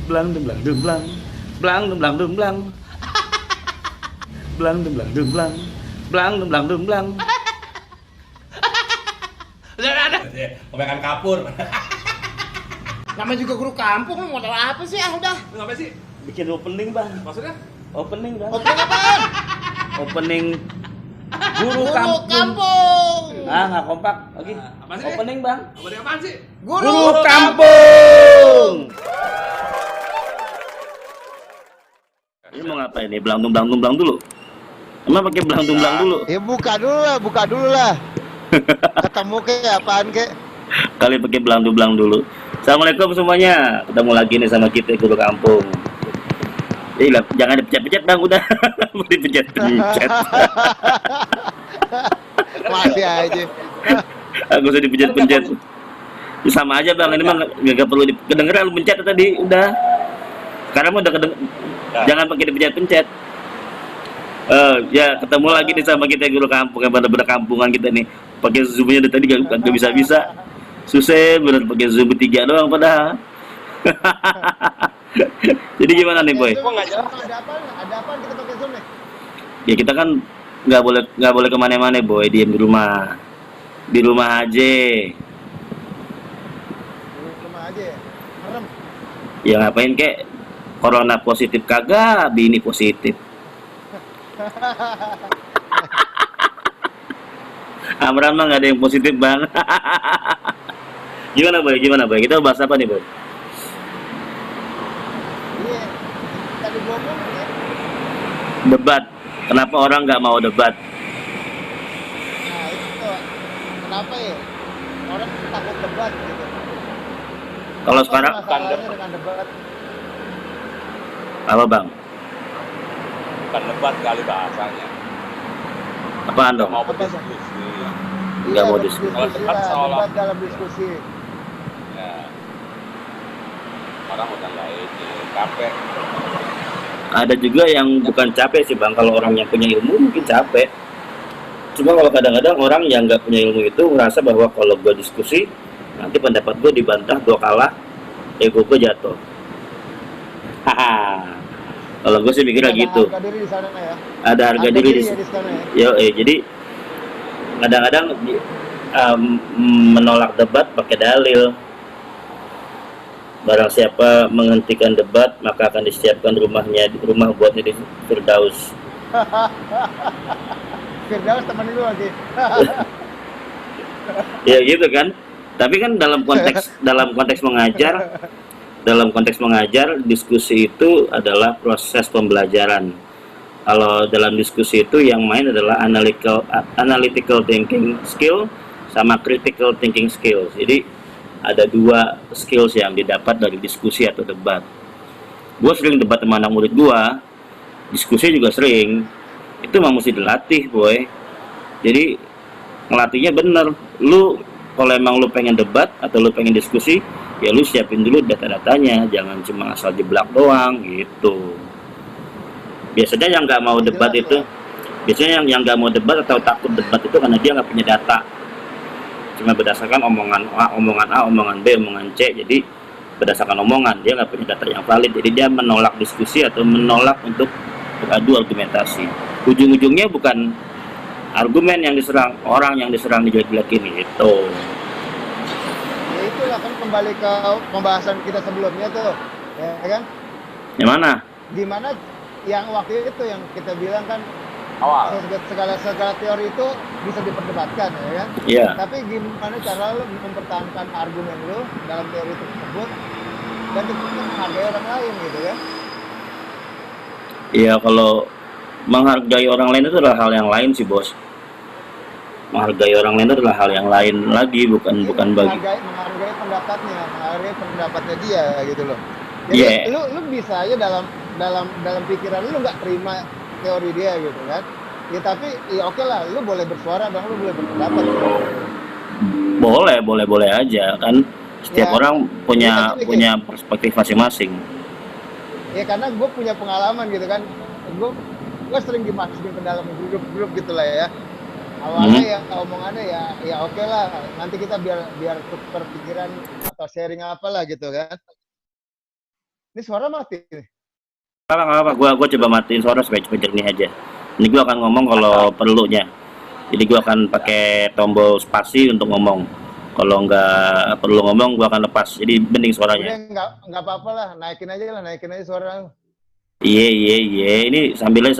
Blang dum blang dum blang. Blang dum blang dum blang. Blang dum blang dum blang. Blang dum blang dum blang. Udah. Kebanyakan kapur. Namanya juga guru kampung, lu modal apa sih? Ah udah. Lu ngapain sih? Bikin opening, Bang. Maksudnya? Opening, Bang. Opening apaan? Opening guru Guru kampung. kampung. Ah, nggak kompak lagi. Apa sih? Opening, Bang. Opening apaan sih? Guru kampung. Ini mau ngapain nih? Belang dulu. Emang pakai belang dulu? Ya buka dulu lah. Ketemu kayak apaan kek? Kali pakai belang dulu. Assalamualaikum semuanya. Ketemu lagi nih sama kita guru kampung. Jangan dipencet-pencet, Bang, udah. Dipencet-pencet. Masih aja. Aku usah dipencet-pencet. Sama aja, Bang. Ini mah nggak perlu kedengeran, lu pencet tadi udah. Sekarang mah udah jangan pakai dipencet-pencet. Ya ketemu lagi nih sama kita guru kampung yang bener-bener kampungan kita nih. Pakai zoomnya dari tadi gak bisa. Susah bener pakai zoom 3 doang padahal. Jadi gimana nih, Boy? Ada apa kita pakai Zoom nih? Ya kita kan nggak boleh kemana-mana, Boy, diem di rumah. Di rumah aja. Di rumah aja ya. Merem. Ya ngapain kek? Corona positif kagak, bini positif. Amran mah nggak ada yang positif, Bang. Gimana, Boy? Kita bahas apa nih, Boy? Iya. Tadi gua ngomong ya. Debat. Kenapa orang nggak mau debat? Nah itu kenapa ya? Orang takut debat gitu. Kalau Apa sekarang masalahnya dengan debat? apa, Bang? Bukan debat kali bahasanya. Apaan dong? Mau Apa, Bang? berdiskusi. Nggak mau berdiskusi Kalau debat lah, seolah- debat dalam diskusi. Ya. Orang udah nggak ini, capek. Ada juga yang bukan capek sih, Bang. Kalau orang yang punya ilmu mungkin capek. Cuma kalau kadang-kadang orang yang nggak punya ilmu itu merasa bahwa kalau gue diskusi nanti pendapat gue dibantah, gue kalah, ego gue jatuh. Haha. Kalau gue sih mikirnya Ada gitu. harga diri di sana ya. Ada harga diri di ya di sana Yo, ya. jadi kadang-kadang menolak debat pakai dalil. Barang siapa menghentikan debat maka akan disiapkan rumah buatnya di Firdaus. Firdaus teman lu lagi. Ya gitu kan. Tapi kan dalam konteks mengajar diskusi itu adalah proses pembelajaran. Kalau dalam diskusi itu yang main adalah analytical thinking skill sama critical thinking skill. Jadi ada 2 skills yang didapat dari diskusi atau debat. Gue sering debat sama anak murid gue, diskusi juga sering. Itu memang mesti dilatih, Boy. Jadi ngelatihnya bener. Lu kalau emang lu pengen debat atau lu pengen diskusi, ya lu siapin dulu data-datanya, jangan cuma asal jeblak doang gitu. Biasanya yang nggak mau debat Jelas, itu, biasanya yang nggak mau debat atau takut debat itu karena dia nggak punya data, cuma berdasarkan omongan A, omongan B, omongan C. Jadi berdasarkan omongan dia nggak punya data yang valid, jadi dia menolak diskusi atau menolak untuk beradu argumentasi. Ujung-ujungnya bukan argumen yang diserang, orang yang diserang dijelek-jelekin itu. Ya itulah kan kembali ke pembahasan kita sebelumnya tuh, ya kan? Yang mana? Dimana yang waktu itu yang kita bilang kan Awal. segala teori itu bisa diperdebatkan, ya kan? Iya. Tapi gimana cara lo mempertahankan argumen lo dalam teori tersebut dan tetap menghargai orang lain gitu kan? Iya, kalau menghargai orang lain itu adalah hal yang lain sih, Bos. Menghargai orang lain itu adalah hal yang lain lagi, bukan bagi. Menghargai pendapatnya dia gitu loh. Jadi Iya. lu bisa aja dalam pikiran lu nggak terima teori dia gitu kan. Ya tapi ya oke lah, lu boleh bersuara dong, lu boleh berpendapat. Boleh aja kan. Setiap Ya, orang punya iya, punya perspektif masing-masing. Ya karena gue punya pengalaman gitu kan. Gue sering dimasukin ke dalam grup gitu lah ya. Awalnya ya omongannya ya oke lah. Nanti kita biar tukar pikiran atau sharing apalah gitu kan. Ini suara mati nih. Nggak apa, gua coba matiin suara supaya jernih aja. Ini gua akan ngomong kalau perlunya. Jadi gua akan pakai tombol spasi untuk ngomong. Kalau nggak perlu ngomong, gua akan lepas. Jadi bening suaranya. Udah nggak apa-apa lah, naikin aja suara. Iya. Ini sambil.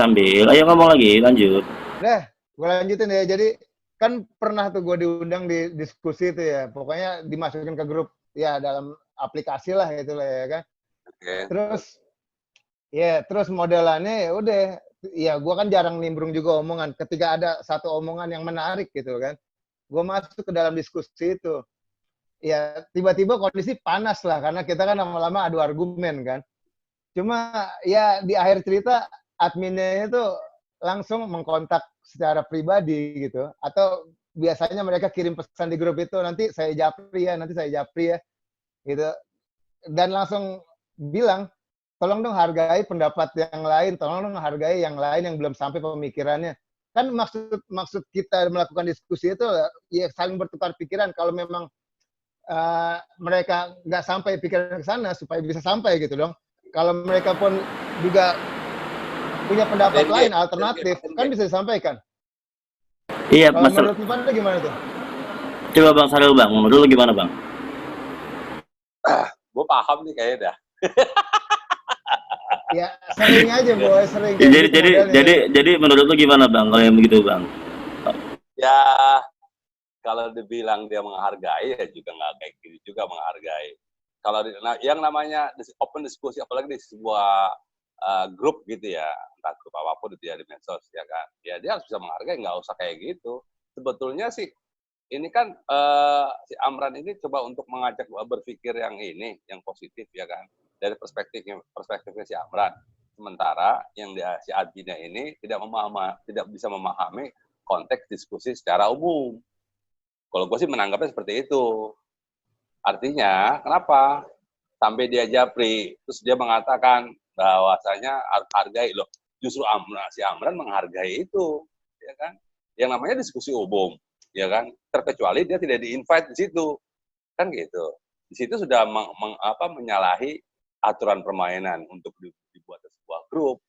Ayo ngomong lagi, lanjut. Udah, gue lanjutin ya. Jadi kan pernah tuh gue diundang di diskusi itu ya. Pokoknya dimasukin ke grup ya dalam aplikasi lah gitu lah ya kan. Oke. Terus modelannya ya udah. Ya gue kan jarang nimbrung juga omongan. Ketika ada satu omongan yang menarik gitu kan, gue masuk ke dalam diskusi itu. Ya tiba-tiba kondisi panas lah karena kita kan lama-lama adu argumen kan. Cuma ya di akhir cerita adminnya itu langsung mengkontak secara pribadi gitu. Atau biasanya mereka kirim pesan di grup itu, nanti saya japri ya. Gitu. Dan langsung bilang, tolong dong hargai pendapat yang lain, tolong dong hargai yang lain yang belum sampai pemikirannya. Kan maksud kita melakukan diskusi itu ya saling bertukar pikiran. Kalau memang mereka nggak sampai pikiran ke sana, supaya bisa sampai gitu dong. Kalau mereka pun juga punya pendapat lain, alternatif, kan bisa disampaikan. Iya, Kalau menurut lu pada gimana tuh? Coba Bang Saril, Bang. Menurut lu gimana, Bang? Gue paham nih kayaknya dah. Ya, sering aja, Boy. Sering. Jadi menurut lu gimana, Bang, kalau yang begitu, Bang? Ya, kalau dibilang dia menghargai, ya juga nggak kayak gitu juga menghargai. Kalau yang namanya open diskusi, apalagi di sebuah grup gitu ya, entah grup apapun itu ya di medsos ya kan, ya dia harus bisa menghargai, nggak usah kayak gitu. Sebetulnya sih ini kan si Amran ini coba untuk mengajak berpikir yang positif ya kan, dari perspektifnya si Amran. Sementara yang si adminnya ini tidak bisa memahami konteks diskusi secara umum. Kalau gue sih menanggapnya seperti itu. Artinya, kenapa? Sampai dia japri, terus dia mengatakan bahwasanya hargai loh. Justru si Amran menghargai itu, ya kan? Yang namanya diskusi umum, ya kan? Terkecuali dia tidak di-invite di situ, kan gitu. Di situ sudah menyalahi aturan permainan untuk dibuat sebuah grup,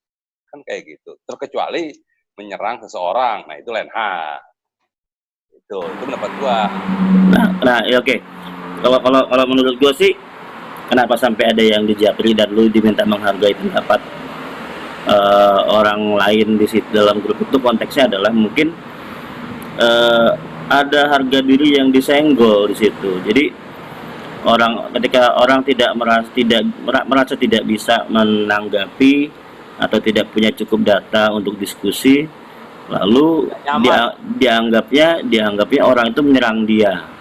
kan kayak gitu. Terkecuali menyerang seseorang, nah itu lain hal. Itu pendapat gua. Nah, ya oke. Kalau menurut gue sih, kenapa sampai ada yang dijapri dan lu diminta menghargai pendapat orang lain di situ dalam grup itu, konteksnya adalah mungkin ada harga diri yang disenggol di situ. Jadi ketika orang merasa tidak bisa menanggapi atau tidak punya cukup data untuk diskusi, lalu dianggapnya orang itu menyerang dia.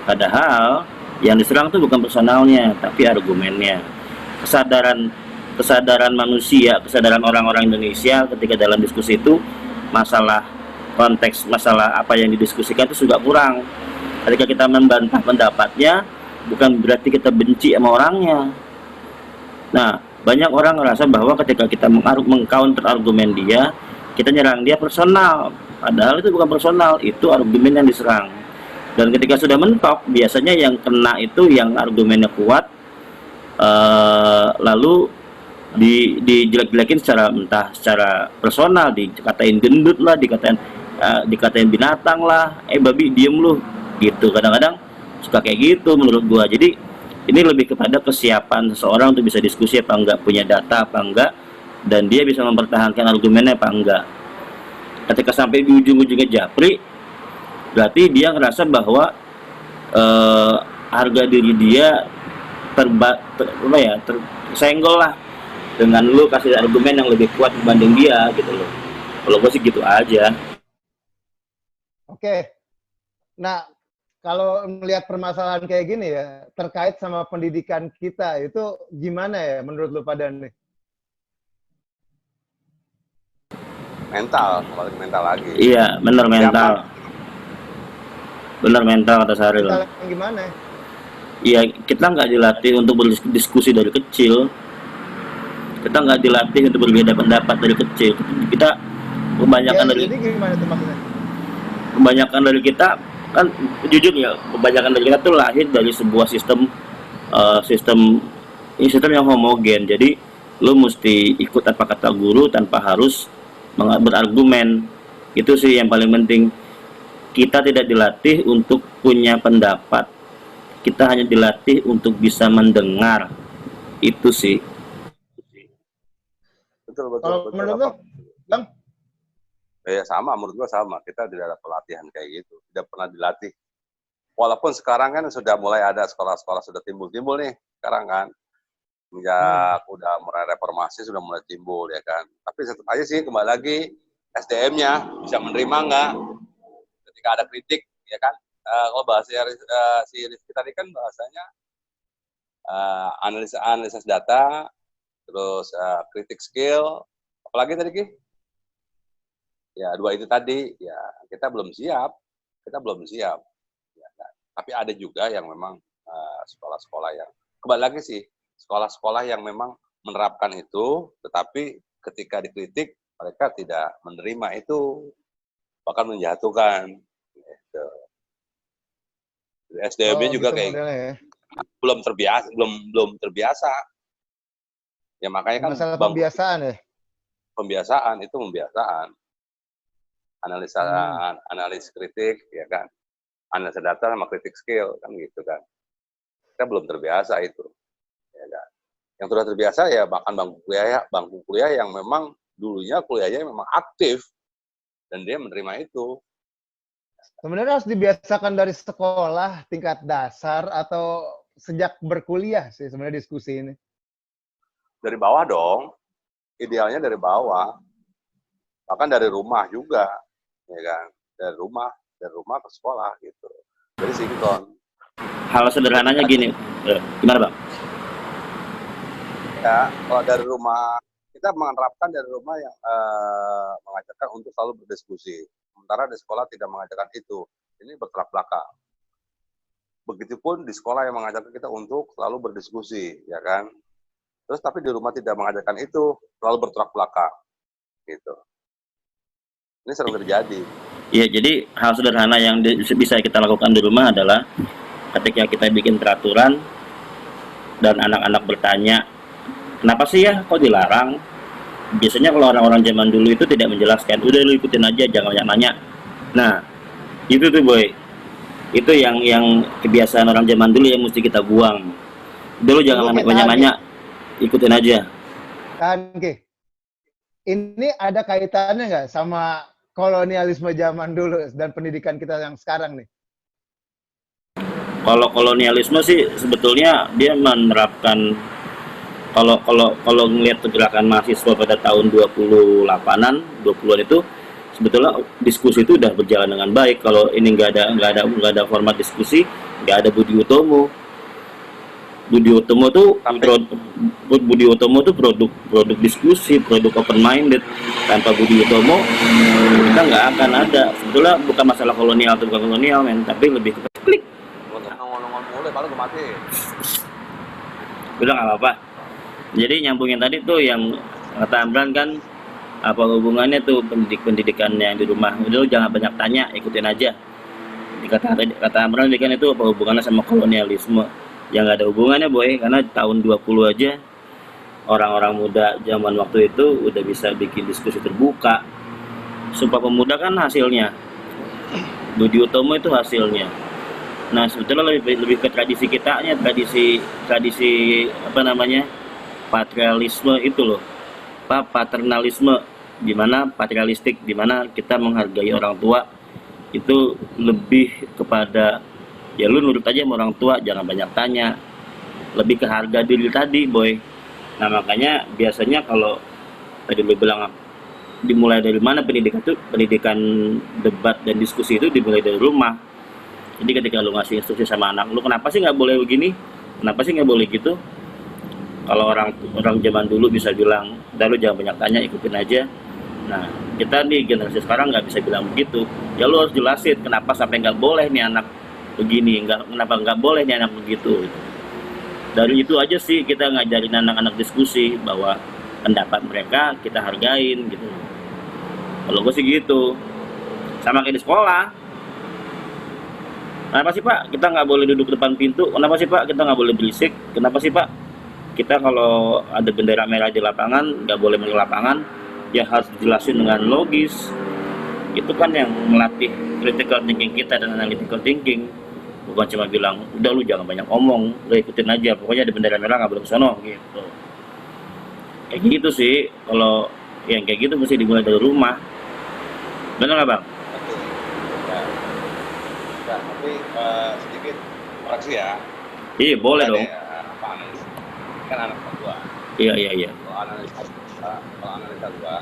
Padahal yang diserang itu bukan personalnya, tapi argumennya. Kesadaran manusia, kesadaran orang-orang Indonesia ketika dalam diskusi itu, masalah apa yang didiskusikan itu juga kurang. Ketika kita membantah pendapatnya, bukan berarti kita benci sama orangnya. Nah, banyak orang ngerasa bahwa ketika kita meng-counter argumen dia, kita nyerang dia personal. Padahal itu bukan personal, itu argumen yang diserang. Dan ketika sudah mentok, biasanya yang kena itu yang argumennya kuat, lalu dijelek-jelekin entah secara personal, dikatain gendut lah, dikatain binatang lah, babi diem lu, gitu. Kadang-kadang suka kayak gitu menurut gua. Jadi ini lebih kepada kesiapan seseorang untuk bisa diskusi apa enggak, punya data apa enggak, dan dia bisa mempertahankan argumennya apa enggak. Ketika sampai di ujung-ujungnya japri, berarti dia ngerasa bahwa harga diri dia tersenggol lah dengan lu kasih argumen yang lebih kuat dibanding dia gitu loh. Kalau gue sih gitu aja. Oke. Nah, kalau melihat permasalahan kayak gini ya, terkait sama pendidikan kita, itu gimana ya menurut lu pada nih? Mental, balik mental lagi. Iya, bener mental. Bener mental kata Saril. Mental gimana? Iya, kita nggak dilatih untuk berdiskusi dari kecil. Kita nggak dilatih untuk berbeda pendapat dari kecil. Kita kebanyakan jadi gimana tuh maksudnya? Kebanyakan dari kita kan, jujur ya, kebanyakan dari kita tuh lahir dari sebuah sistem sistem yang homogen. Jadi lu mesti ikut apa kata guru tanpa harus berargumen. Itu sih yang paling penting. Kita tidak dilatih untuk punya pendapat, kita hanya dilatih untuk bisa mendengar. Itu sih. Betul betul Kalau betul. menurut lo, Bang? Ya sama, menurut gua sama. Kita tidak ada pelatihan kayak gitu, tidak pernah dilatih. Walaupun sekarang kan sudah mulai ada sekolah-sekolah sudah timbul-timbul nih sekarang kan. Sejak udah mulai reformasi sudah mulai timbul ya kan. Tapi tetap aja sih kembali lagi SDM-nya bisa menerima nggak ketika ada kritik ya kan. Kalau bahasa si Rizky tadi kan bahasanya analisis data, terus kritik skill, apalagi tadi Ki? Ya 2 itu tadi ya kita belum siap ya, kan? Tapi ada juga yang memang sekolah-sekolah yang kembali lagi sih sekolah-sekolah yang memang menerapkan itu, tetapi ketika dikritik mereka tidak menerima itu, bahkan menjatuhkan. Gitu. SDM-nya juga gitu kayak ya. belum terbiasa. Ya makanya kan Masalah pembiasaan ya. Pembiasaan. Analis kritik ya kan. Analisa data sama kritik skill kan gitu kan. Kita belum terbiasa itu. Ya kan? Yang sudah terbiasa ya bahkan bangku kuliah yang memang dulunya kuliahnya memang aktif dan dia menerima itu. Sebenarnya harus dibiasakan dari sekolah tingkat dasar atau sejak berkuliah sih sebenarnya diskusi ini. Dari bawah dong, idealnya dari bawah, bahkan dari rumah juga, ya kan, dari rumah ke sekolah gitu, dari sinkron. Hal sederhananya gini, gimana Bang? Ya, kalau dari rumah kita menerapkan dari rumah yang mengajarkan untuk selalu berdiskusi. Sementara di sekolah tidak mengajarkan itu. Ini bertolak belakang. Begitupun di sekolah yang mengajarkan kita untuk selalu berdiskusi, ya kan? Terus tapi di rumah tidak mengajarkan itu, selalu bertolak belakang. Gitu. Ini sering terjadi. Iya, jadi hal sederhana yang bisa kita lakukan di rumah adalah ketika kita bikin peraturan dan anak-anak bertanya, kenapa sih ya kok dilarang? Biasanya kalau orang-orang zaman dulu itu tidak menjelaskan, udah lu ikutin aja, jangan banyak nanya. Nah, itu tuh boy, itu yang kebiasaan orang zaman dulu yang mesti kita buang. Dulu jangan banyak nanya, ikutin aja. Kan Ki, ini ada kaitannya nggak sama kolonialisme zaman dulu dan pendidikan kita yang sekarang nih? Kalau kolonialisme sih sebetulnya dia menerapkan, kalau ngelihat pergerakan mahasiswa pada tahun 28-an, 20-an itu sebetulnya diskusi itu udah berjalan dengan baik. Kalau ini nggak ada format diskusi, nggak ada Budi Utomo. Budi Utomo tuh produk diskusi, produk open minded. Tanpa Budi Utomo kita nggak akan ada. Sebetulnya bukan masalah kolonial atau bukan kolonial men, tapi lebih ke klik. Ngomong-ngomong mulai baru mati. Udah nggak apa-apa. Jadi nyambungin tadi tuh yang kata Amran kan, apa hubungannya tuh pendidikan yang di rumah. Udah jangan banyak tanya, ikutin aja. Kata Amran kan itu apa hubungannya sama kolonialisme? Ya nggak ada hubungannya boy, karena tahun 20 aja orang-orang muda zaman waktu itu udah bisa bikin diskusi terbuka. Sumpah Pemuda kan hasilnya, Budi Utomo itu hasilnya. Nah sebetulnya lebih ke tradisi kitanya, tradisi apa namanya, patrialisme itu loh, paternalisme, dimana patrialistik, dimana kita menghargai orang tua itu lebih kepada ya lu nurut aja sama orang tua, jangan banyak tanya, lebih ke harga diri tadi boy. Nah makanya biasanya kalau tadi lu bilang dimulai dari mana pendidikan debat dan diskusi itu dimulai dari rumah. Jadi ketika lu ngasih instruksi sama anak lu, kenapa sih nggak boleh begini, kenapa sih nggak boleh gitu, kalau orang zaman dulu bisa bilang, udah lu jangan banyak tanya, ikutin aja. Nah kita nih generasi sekarang nggak bisa bilang begitu. Ya lu harus jelasin kenapa sampai nggak boleh nih anak begini, kenapa nggak boleh nih anak begitu. Dari itu aja sih kita ngajarin anak-anak diskusi bahwa pendapat mereka kita hargain gitu. Kalau gue sih gitu, sama kayak di sekolah. Kenapa sih Pak kita nggak boleh duduk depan pintu? Kenapa sih Pak kita nggak boleh berisik? Kenapa sih Pak kita kalau ada bendera merah di lapangan nggak boleh main di lapangan, ya harus dijelasin dengan logis. Itu kan yang melatih critical thinking kita dan analytical thinking. Bukan cuma bilang, udah lu jangan banyak omong, lu ikutin aja, pokoknya ada bendera merah nggak boleh kesono gitu. Kayak gitu sih, kalau yang kayak gitu mesti dimulai dari rumah. Benar nggak bang? Betul. Ya, ya tapi sedikit koreksi ya. Iya boleh Tadi, dong. apa analis? Kan anak gua. Iya. Kalau analisa gua,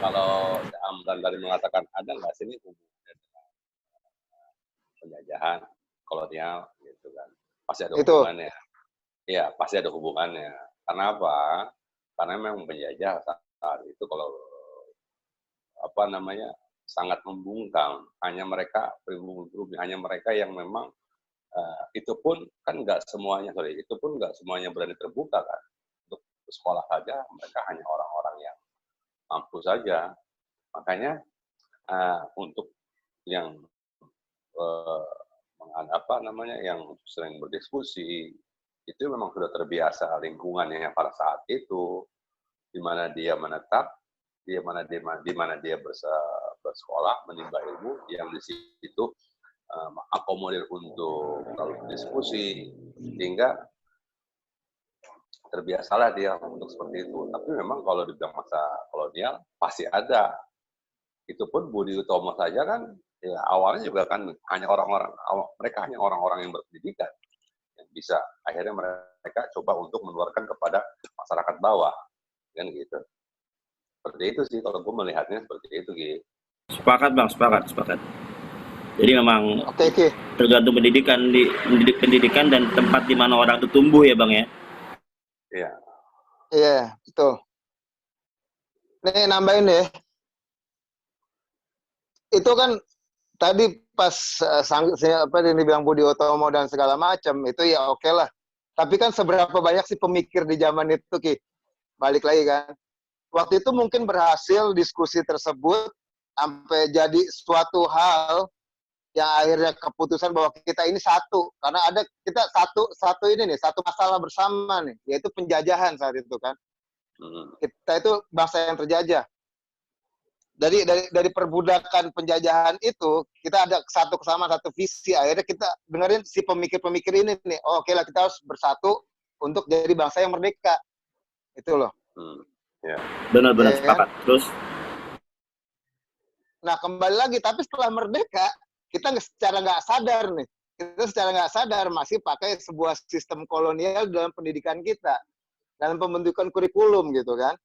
kalau Amran tadi mengatakan ada nggak sih ini hubungannya dengan penjajahan kolonial gitu kan? Pasti ada Itu. hubungannya. Iya, pasti ada hubungannya. Karena apa? Karena memang penjajah saat itu kalau apa namanya sangat membungkam. Hanya mereka pribumi, hanya mereka yang memang itu pun kan nggak semuanya, itu pun nggak semuanya berani terbuka kan. Untuk sekolah saja mereka hanya orang-orang yang mampu saja. Makanya untuk yang apa namanya yang sering berdiskusi itu memang sudah terbiasa lingkungannya pada saat itu, di mana dia menetap, di mana dia bersekolah, menimba ilmu, yang di situ akomodir untuk diskusi, sehingga terbiasalah dia untuk seperti itu. Tapi memang kalau dibilang masa kolonial pasti ada. Itu pun Budi Utomo saja kan, ya awalnya juga kan hanya mereka hanya orang-orang yang berpendidikan yang bisa akhirnya mereka coba untuk menularkan kepada masyarakat bawah, kan gitu. Seperti itu sih kalau gue melihatnya seperti itu gitu. Sepakat bang, sepakat. Jadi memang Oke. tergantung pendidikan dan tempat di mana orang itu tumbuh ya bang ya. Iya. Iya, betul. Nih nambahin deh. Itu kan tadi pas apa yang dibilang Budi Utomo dan segala macam itu ya oke lah. Tapi kan seberapa banyak sih pemikir di zaman itu Ki? Balik lagi kan. Waktu itu mungkin berhasil diskusi tersebut sampai jadi suatu hal yang akhirnya keputusan bahwa kita ini satu, karena ada kita satu ini nih, satu masalah bersama nih, yaitu penjajahan saat itu kan. Kita itu bangsa yang terjajah. Dari perbudakan penjajahan itu, kita ada satu kesama, satu visi. Akhirnya kita dengerin si pemikir-pemikir ini nih, oh, oke lah kita harus bersatu untuk jadi bangsa yang merdeka. Itu loh. Ya. Benar-benar sepakat. Terus? Nah kembali lagi, tapi setelah merdeka, kita secara nggak sadar nih, kita secara nggak sadar masih pakai sebuah sistem kolonial dalam pendidikan kita, dalam pembentukan kurikulum gitu kan.